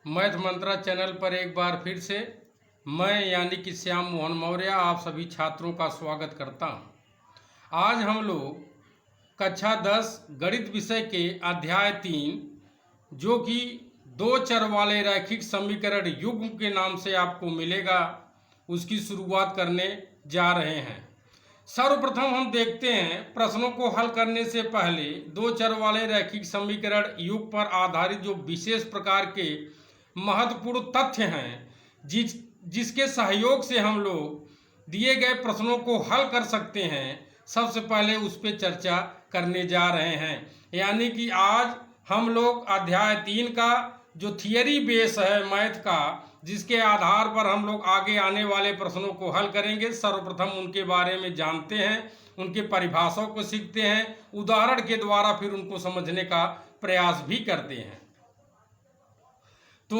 Math मंत्रा channel पर एक बार फिर से मैं यानी कि श्याम मोहन मौर्य आप सभी छात्रों का स्वागत करता हूं। आज हम लोग कक्षा 10 गणित विषय के अध्याय 3 जो कि दो चर वाले रैखिक समीकरण युग्म के नाम से आपको मिलेगा, उसकी शुरुआत करने जा रहे हैं। सर्वप्रथम हम देखते हैं प्रश्नों को हल करने से पहले दो चर वाले रैखिक समीकरण युग्म पर आधारित जो विशेष प्रकार के महत्वपूर्ण तथ्य हैं जिसके सहयोग से हम लोग दिए गए प्रश्नों को हल कर सकते हैं, सबसे पहले उस पर चर्चा करने जा रहे हैं। यानी कि आज हम लोग अध्याय 3 का जो थियरी बेस है मैथ का, जिसके आधार पर हम लोग आगे आने वाले प्रश्नों को हल करेंगे, सर्वप्रथम उनके बारे में जानते हैं, उनके परिभाषाओं को सीखते हैं, उदाहरण के द्वारा फिर उनको समझने का प्रयास भी करते हैं। तो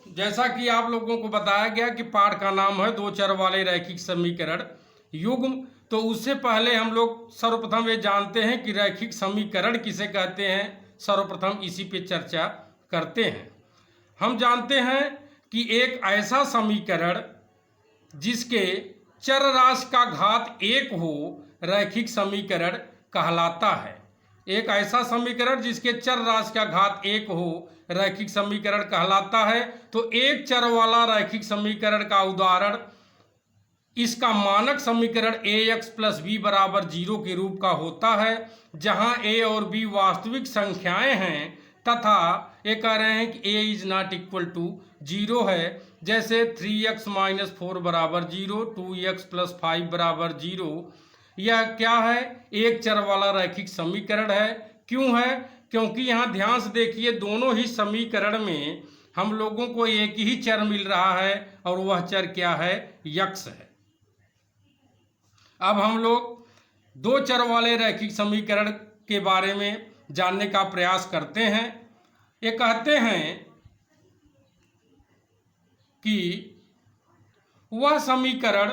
जैसा कि आप लोगों को बताया गया कि पाठ का नाम है दो चर वाले रैखिक समीकरण युग्म, तो उससे पहले हम लोग सर्वप्रथम ये जानते हैं कि रैखिक समीकरण किसे कहते हैं। सर्वप्रथम इसी पे चर्चा करते हैं। हम जानते हैं कि एक ऐसा समीकरण जिसके चर राशि का घात 1 हो रैखिक समीकरण कहलाता है। एक ऐसा समीकरण जिसके चर राशि का घात 1 हो रैखिक समीकरण कहलाता है। तो एक चर वाला रैखिक समीकरण का उदाहरण इसका मानक समीकरण ax + b = 0 के रूप का होता है, जहां a और b वास्तविक संख्याएं हैं तथा ये कह रहे हैं कि a ≠ 0 है। जैसे 3x - 4 = 0, 2x + 5 = 0। यह क्या है? एक चर वाला रैखिक समीकरण है। क्यों है? क्योंकि यहाँ ध्यान से देखिए, दोनों ही समीकरण में हम लोगों को एक ही चर मिल रहा है और वह चर क्या है? यक्स है। अब हम लोग दो चर वाले रैखिक समीकरण के बारे में जानने का प्रयास करते हैं। ये कहते हैं कि वह समीकरण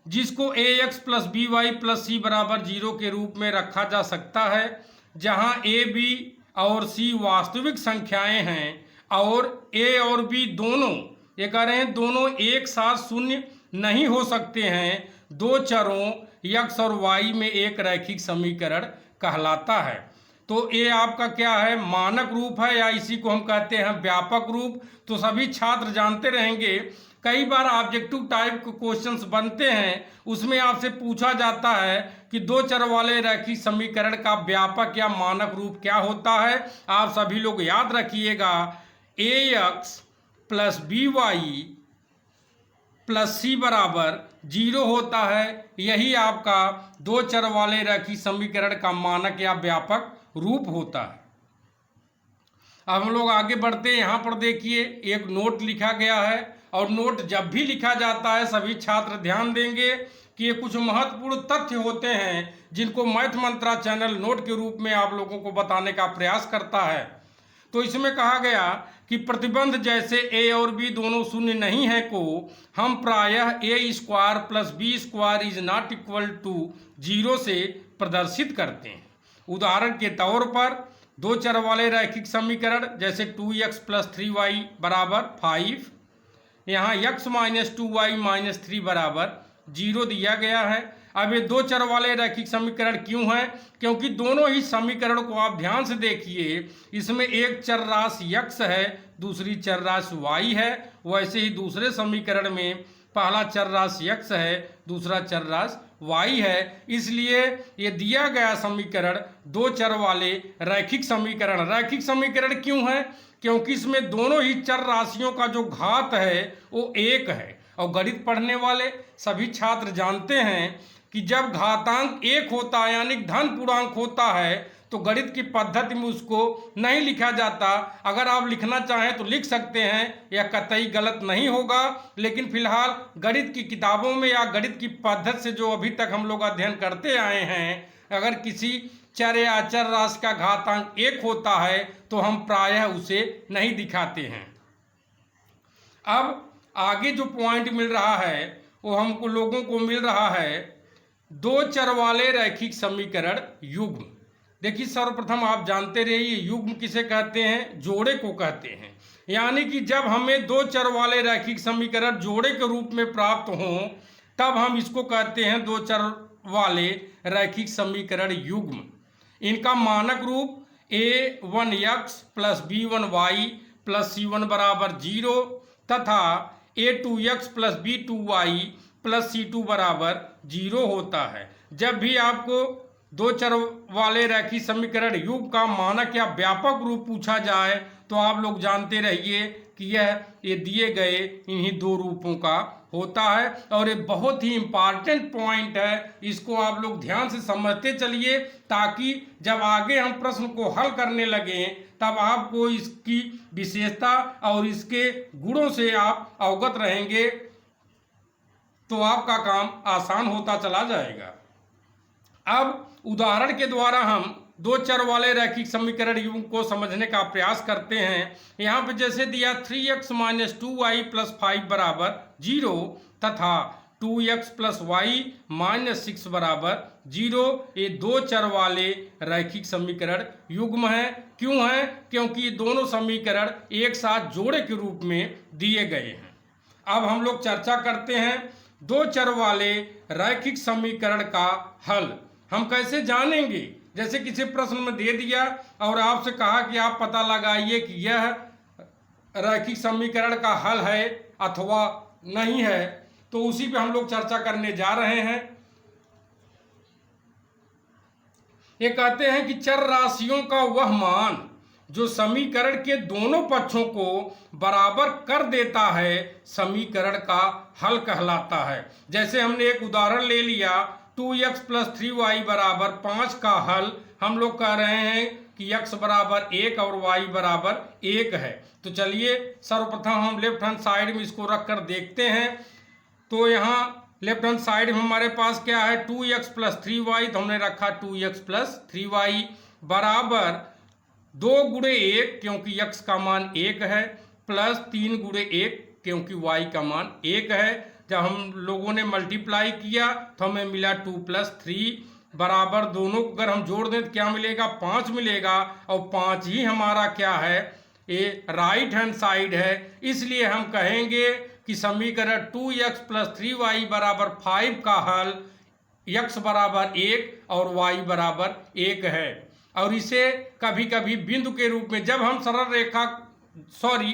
जिसको ax + by + c = 0 के रूप में रखा जा सकता है, जहां a, b और c वास्तविक संख्याएं हैं और a और b दोनों, ये कह रहे हैं दोनों एक साथ शून्य नहीं हो सकते हैं, दो चरों x और y में एक रैखिक समीकरण कहलाता है। तो ये आपका क्या है? मानक रूप है, या इसी को हम कहते हैं व्यापक रूप। तो सभी छात्र जानते रहेंगे, कई बार ऑब्जेक्टिव टाइप के क्वेश्चंस बनते हैं, उसमें आपसे पूछा जाता है कि दो चर वाले रैखिक समीकरण का व्यापक या मानक रूप क्या होता है। आप सभी लोग याद रखिएगा, ax + by + c = 0 होता है। यही आपका दो चर वाले रैखिक समीकरण का मानक या व्यापक रूप होता है। अब हम लोग आगे बढ़ते हैं। यहाँ पर देखिए एक नोट लिखा गया है, और नोट जब भी लिखा जाता है सभी छात्र ध्यान देंगे कि ये कुछ महत्वपूर्ण तथ्य होते हैं जिनको मैथ मंत्रा चैनल नोट के रूप में आप लोगों को बताने का प्रयास करता है। तो इसमें कहा गया कि प्रतिबंध जैसे a और b दोनों शून्य नहीं है को हम प्रायः a² + b² ≠ 0 से प्रदर्शित करते हैं। उदाहरण के तौर पर दो चर वाले रैखिक समीकरण जैसे 2x + 3y = 5, यहाँ x - 2y - 3 = 0 दिया गया है। अब ये दो चर वाले रैखिक समीकरण क्यों हैं? क्योंकि दोनों ही समीकरण को आप ध्यान से देखिए, इसमें एक चर राशि x है, दूसरी चर राशि y है। वैसे ही दूसरे समीकरण में पहला चर राशि x है, दूसरा चर राशि y है। इसलिए ये दिया गया समीकरण दो चर वाले रैखिक समीकरण क्यों है? क्योंकि इसमें दोनों ही चर राशियों का जो घात है वो 1 है। और गणित पढ़ने वाले सभी छात्र जानते हैं कि जब घातांक 1 होता है यानी धन पूर्णांक होता है, तो गणित की पद्धति में उसको नहीं लिखा जाता। अगर आप लिखना चाहें तो लिख सकते हैं, यह कतई गलत नहीं होगा, लेकिन फिलहाल गणित की किताबों में या गणित की पद्धति से जो अभी तक हम लोग अध्ययन करते आए हैं, अगर किसी चर या अचर राशि का घातांक 1 होता है तो हम प्रायः उसे नहीं दिखाते हैं। अब आगे जो पॉइंट मिल रहा है वो हमको लोगों को मिल रहा है दो चर वाले रैखिक समीकरण युग्म। देखिए सर्वप्रथम आप जानते रहिए युग्म किसे कहते हैं? जोड़े को कहते हैं। यानी कि जब हमें दो चर वाले रैखिक समीकरण जोड़े के रूप में प्राप्त हों तब हम इसको कहते हैं दो चर वाले रैखिक समीकरण युग्म। इनका मानक रूप a1x plus b1y plus c1 बराबर 0 तथा a2x plus b2y plus c2 बराबर 0 होता है। जब भी आपको दो चर वाले रैखिक समीकरण युग्म का मानक या व्यापक रूप पूछा जाए तो आप लोग जानते रहिए कि ये दिए गए इन्हीं दो रूपों का होता है। और ये बहुत ही इम्पॉर्टेंट पॉइंट है, इसको आप लोग ध्यान से समझते चलिए ताकि जब आगे हम प्रश्न को हल करने लगें तब आपको इसकी विशेषता और इसके गुणों से आप अवगत रहेंगे तो आपका काम आसान होता चला जाएगा। अब उदाहरण के द्वारा हम दो चर वाले रैखिक समीकरण युग्म को समझने का प्रयास करते हैं। यहाँ पे जैसे दिया 3x माइनस 2y प्लस 5 बराबर 0 तथा 2x प्लस वाई माइनस 6 बराबर 0, ये दो चर वाले रैखिक समीकरण युग्म है। क्यों है? क्योंकि ये दोनों समीकरण एक साथ जोड़े के रूप में दिए गए हैं। अब हम लोग चर्चा करते हैं दो चर वाले रैखिक समीकरण का हल हम कैसे जानेंगे। जैसे किसी प्रश्न में दे दिया और आपसे कहा कि आप पता लगाइए कि यह रैखिक समीकरण का हल है अथवा नहीं है, तो उसी पे हम लोग चर्चा करने जा रहे हैं। ये कहते हैं कि चर राशियों का वह मान जो समीकरण के दोनों पक्षों को बराबर कर देता है समीकरण का हल कहलाता है। जैसे हमने एक उदाहरण ले लिया 2x प्लस 3y बराबर 5 का हल हम लोग कह रहे हैं कि x बराबर 1 और y बराबर 1 है। तो चलिए सर्वप्रथम हम लेफ्ट हैंड साइड में इसको रख कर देखते हैं। तो यहाँ लेफ्ट हैंड साइड में हमारे पास क्या है 2x प्लस 3y, तो हमने रखा 2x प्लस 3y बराबर 2 गुणे 1 क्योंकि x का मान 1 है प्लस 3 गुणे 1 क्योंकि y का मान 1 है। जब हम लोगों ने मल्टीप्लाई किया तो हमें मिला 2 प्लस 3 बराबर दोनों अगर हम जोड़ दें तो क्या मिलेगा 5 मिलेगा और 5 ही हमारा क्या है ये राइट हैंड साइड है। इसलिए हम कहेंगे कि समीकरण 2x प्लस 3y बराबर 5 का हल x बराबर 1 और y बराबर 1 है। और इसे कभी कभी बिंदु के रूप में जब हम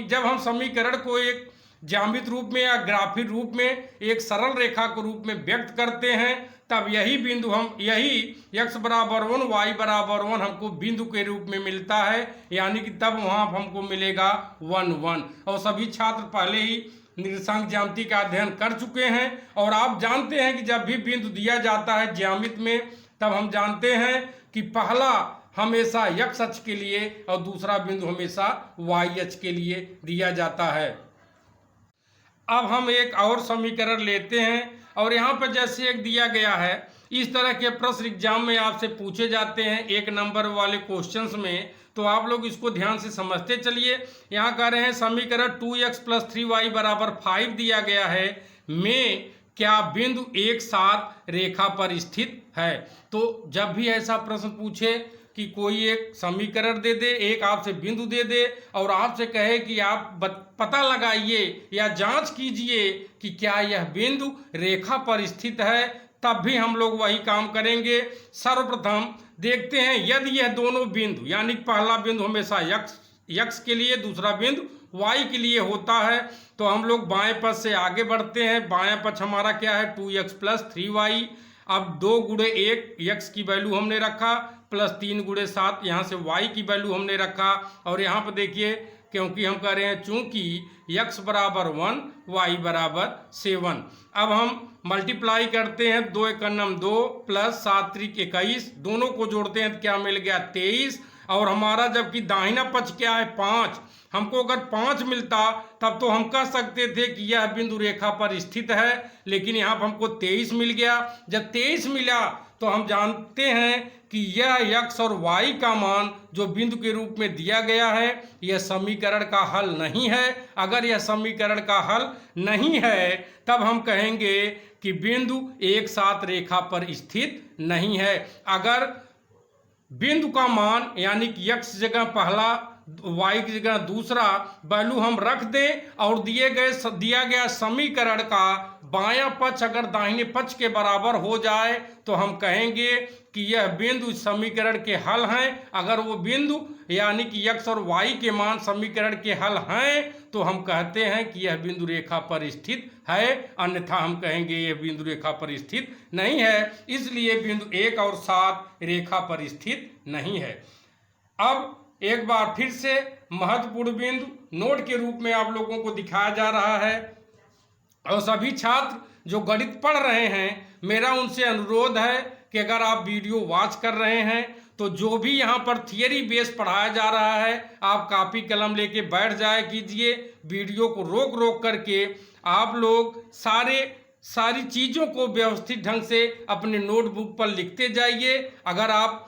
जब हम समीकरण को एक ज्यामित रूप में या ग्राफिक रूप में एक सरल रेखा के रूप में व्यक्त करते हैं तब यही बिंदु यही x बराबर 1 y बराबर 1 हमको बिंदु के रूप में मिलता है, यानी कि तब वहाँ हमको मिलेगा 1 1। और सभी छात्र पहले ही निर्देशांक ज्यामिति का अध्ययन कर चुके हैं और आप जानते हैं कि जब भी बिंदु दिया जाता है ज्यामिति में तब हम जानते हैं कि पहला हमेशा x अक्ष के लिए और दूसरा बिंदु हमेशा y अक्ष के लिए दिया जाता है। अब हम एक और समीकरण लेते हैं और यहाँ पर जैसे एक दिया गया है, इस तरह के प्रश्न एग्जाम में आपसे पूछे जाते हैं एक नंबर वाले क्वेश्चंस में, तो आप लोग इसको ध्यान से समझते चलिए। यहाँ कह रहे हैं समीकरण 2x प्लस 3y बराबर 5 दिया गया है में क्या बिंदु एक साथ रेखा पर स्थित है। तो जब भी ऐसा प्रश्न पूछे कि कोई एक समीकरण दे दे, एक आपसे बिंदु दे दे और आपसे कहे कि आप पता लगाइए या जांच कीजिए कि क्या यह बिंदु रेखा पर स्थित है, तब भी हम लोग वही काम करेंगे। सर्वप्रथम देखते हैं यदि यह दोनों बिंदु यानी पहला बिंदु हमेशा x के लिए दूसरा बिंदु y के लिए होता है तो हम लोग बाएं पक्ष से आगे बढ़ते हैं। बाएं पक्ष हमारा क्या है 2x प्लस 3y। अब 2 गुणे 1 x की वैल्यू हमने रखा प्लस 3 गुणे 7 यहाँ से y की वैल्यू हमने रखा। और यहाँ पर देखिए क्योंकि हम कह रहे हैं चूंकि x बराबर 1 y बराबर 7, अब हम मल्टीप्लाई करते हैं 2 एकम 2 प्लस 7 त्रिक 21, दोनों को जोड़ते हैं तो क्या मिल गया 23। और हमारा जबकि दाहिना पक्ष क्या है 5, हमको अगर 5 मिलता तब तो हम कह सकते थे कि यह बिंदु रेखा पर स्थित है, लेकिन यहाँ पर हमको 23 मिल गया। जब 23 मिला तो हम जानते हैं कि यह x और y का मान जो बिंदु के रूप में दिया गया है यह समीकरण का हल नहीं है। अगर यह समीकरण का हल नहीं है तब हम कहेंगे कि बिंदु एक साथ रेखा पर स्थित नहीं है। अगर बिंदु का मान यानी कि x जगह पहला, y की जगह दूसरा वैल्यू हम रख दें और दिया गया समीकरण का बायां पक्ष अगर दाहिने पक्ष के बराबर हो जाए तो हम कहेंगे कि यह बिंदु समीकरण के हल हैं। अगर वो बिंदु यानी कि x और y के मान समीकरण के हल हैं तो हम कहते हैं कि यह बिंदु रेखा पर स्थित है, अन्यथा हम कहेंगे यह बिंदु रेखा पर स्थित नहीं है। इसलिए बिंदु 1 और 7 रेखा पर स्थित नहीं है। अब एक बार फिर से महत्वपूर्ण बिंदु नोट के रूप में आप लोगों को दिखाया जा रहा है और सभी छात्र जो गणित पढ़ रहे हैं, मेरा उनसे अनुरोध है कि अगर आप वीडियो वॉच कर रहे हैं तो जो भी यहाँ पर थियरी बेस पढ़ाया जा रहा है आप कापी कलम लेके बैठ जाए कीजिए। वीडियो को रोक रोक करके आप लोग सारी चीज़ों को व्यवस्थित ढंग से अपने नोटबुक पर लिखते जाइए। अगर आप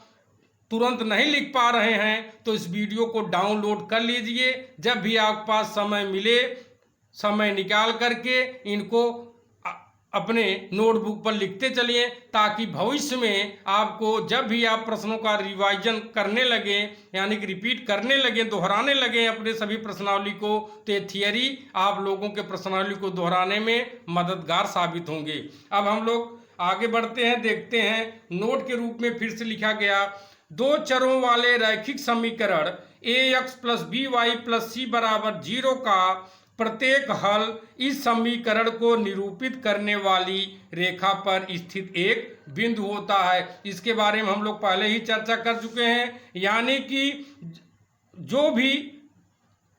तुरंत नहीं लिख पा रहे हैं तो इस वीडियो को डाउनलोड कर लीजिए। जब भी आपके पास समय मिले, समय निकाल करके इनको अपने नोटबुक पर लिखते चलिए, ताकि भविष्य में आपको जब भी आप प्रश्नों का रिवाइजन करने लगे यानी कि रिपीट करने लगे, दोहराने लगे अपने सभी प्रश्नावली को, तो ये थियरी आप लोगों के प्रश्नावली को दोहराने में मददगार साबित होंगे। अब हम लोग आगे बढ़ते हैं, देखते हैं नोट के रूप में फिर से लिखा गया, दो चरों वाले रैखिक समीकरण ax plus B Y plus C बराबर 0 का प्रत्येक हल इस समीकरण को निरूपित करने वाली रेखा पर स्थित एक बिंदु होता है। इसके बारे में हम लोग पहले ही चर्चा कर चुके हैं, यानी कि जो भी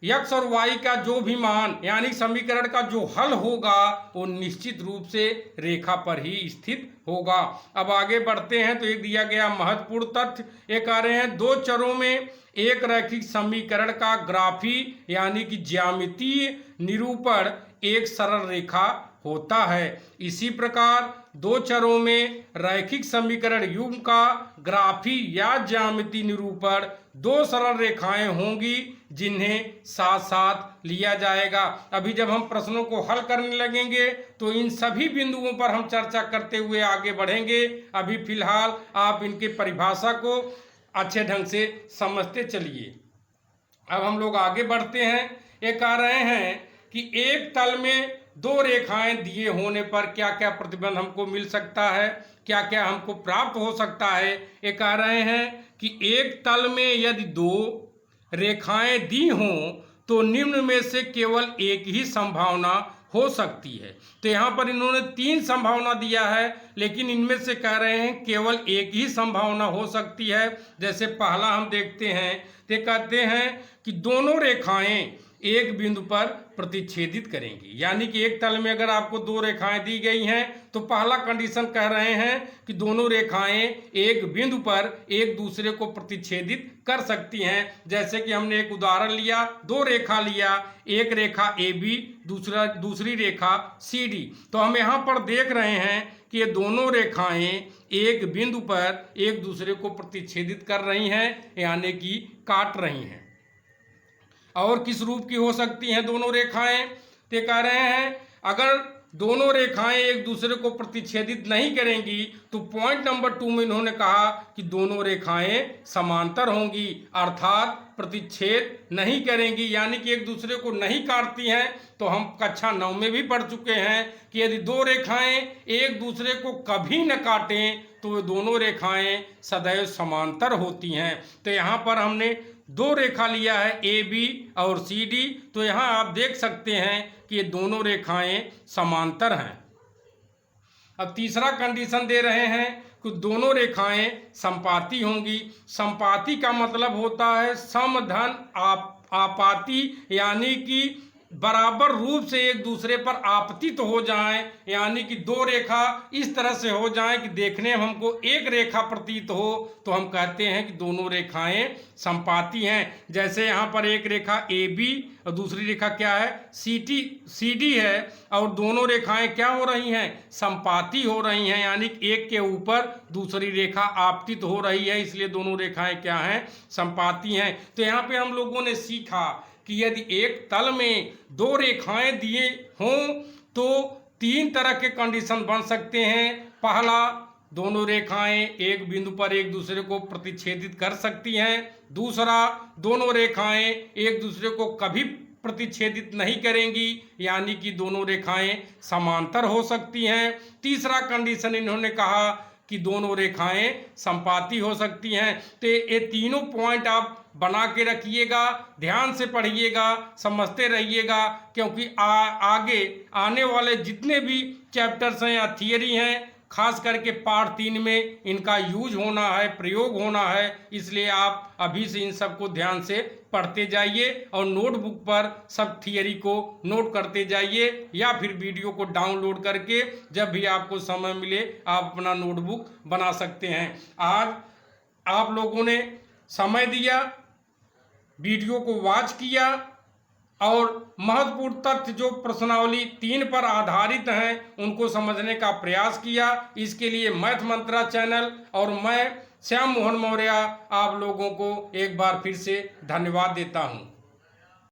x और y का जो भी मान यानी समीकरण का जो हल होगा वो निश्चित रूप से रेखा पर ही स्थित होगा। अब आगे बढ़ते हैं तो एक दिया गया महत्वपूर्ण तथ्य, ये कह रहे हैं दो चरों में एक रैखिक समीकरण का ग्राफी यानी कि ज्यामितीय निरूपण एक सरल रेखा होता है। इसी प्रकार दो चरों में रैखिक समीकरण युग्म का ग्राफी या ज्यामितीय निरूपण दो सरल रेखाएं होंगी जिन्हें साथ साथ लिया जाएगा। अभी जब हम प्रश्नों को हल करने लगेंगे तो इन सभी बिंदुओं पर हम चर्चा करते हुए आगे बढ़ेंगे। अभी फिलहाल आप इनके परिभाषा को अच्छे ढंग से समझते चलिए। अब हम लोग आगे बढ़ते हैं। ये कह रहे हैं कि एक तल में दो रेखाएं दिए होने पर क्या क्या प्रतिबंध हमको मिल सकता है, क्या क्या हमको प्राप्त हो सकता है। ये कह रहे हैं कि एक तल में यदि दो रेखाएं दी हों तो निम्न में से केवल एक ही संभावना हो सकती है। तो यहाँ पर इन्होंने तीन संभावना दिया है, लेकिन इनमें से कह रहे हैं केवल एक ही संभावना हो सकती है। जैसे पहला हम देखते हैं तो कहते हैं कि दोनों रेखाएं एक बिंदु पर प्रतिच्छेदित करेंगी, यानी कि एक तल में अगर आपको दो रेखाएं दी गई हैं तो पहला कंडीशन कह रहे हैं कि दोनों रेखाएं एक बिंदु पर एक दूसरे को प्रतिच्छेदित कर सकती हैं। जैसे कि हमने एक उदाहरण लिया, दो रेखा लिया, एक रेखा AB दूसरी रेखा CD। तो हम यहाँ पर देख रहे हैं कि ये दोनों रेखाएं एक बिंदु पर एक दूसरे को प्रतिच्छेदित कर रही हैं, यानी कि काट रही हैं। और किस रूप की हो सकती हैं दोनों रेखाएं, तो कह रहे हैं अगर दोनों रेखाएं एक दूसरे को प्रतिच्छेदित नहीं करेंगी तो पॉइंट नंबर 2 में इन्होंने कहा कि दोनों रेखाएं समांतर होंगी, अर्थात प्रतिच्छेद नहीं करेंगी, यानी कि एक दूसरे को नहीं काटती हैं। तो हम कक्षा 9 में भी पढ़ चुके हैं कि यदि दो रेखाएं एक दूसरे को कभी न काटें तो वे दोनों रेखाएं सदैव समांतर होती हैं। तो यहाँ पर हमने दो रेखा लिया है AB और CD, तो यहाँ आप देख सकते हैं कि ये दोनों रेखाएं समांतर हैं। अब तीसरा कंडीशन दे रहे हैं कि दोनों रेखाएं समपाती होंगी। समपाती का मतलब होता है समधन आपाती, यानी कि बराबर रूप से एक दूसरे पर आपतित हो जाएं, यानी कि दो रेखा इस तरह से हो जाएं कि देखने में हमको एक रेखा प्रतीत हो, तो हम कहते हैं कि दोनों रेखाएं समपाती हैं। जैसे यहाँ पर एक रेखा AB और दूसरी रेखा क्या है CD है, और दोनों रेखाएं क्या हो रही हैं, समपाती हो रही हैं, यानी कि एक के ऊपर दूसरी रेखा आपतित हो रही है, इसलिए दोनों रेखाएं क्या हैं, समपाती हैं। तो यहाँ पे हम लोगों ने सीखा कि यदि एक तल में दो रेखाएं दिए हों तो तीन तरह के कंडीशन बन सकते हैं। पहला दोनों रेखाएं एक बिंदु पर एक दूसरे को प्रतिच्छेदित कर सकती हैं। दूसरा, दोनों रेखाएं एक दूसरे को कभी प्रतिच्छेदित नहीं करेंगी, यानी कि दोनों रेखाएं समांतर हो सकती हैं। तीसरा कंडीशन इन्होंने कहा कि दोनों रेखाएं संपाती हो सकती हैं। तो ये तीनों पॉइंट आप बना के रखिएगा, ध्यान से पढ़िएगा, समझते रहिएगा, क्योंकि आगे आने वाले जितने भी चैप्टर्स हैं या थियरी हैं, खास करके पार्ट 3 में इनका यूज होना है, प्रयोग होना है। इसलिए आप अभी से इन सबको ध्यान से पढ़ते जाइए और नोटबुक पर सब थियरी को नोट करते जाइए, या फिर वीडियो को डाउनलोड करके जब भी आपको समय मिले आप अपना नोटबुक बना सकते हैं। आज आप लोगों ने समय दिया, वीडियो को वॉच किया और महत्वपूर्ण तथ्य जो प्रश्नावली 3 पर आधारित हैं उनको समझने का प्रयास किया। इसके लिए मैथ मंत्रा चैनल और मैं श्याम मोहन मौर्य आप लोगों को एक बार फिर से धन्यवाद देता हूं।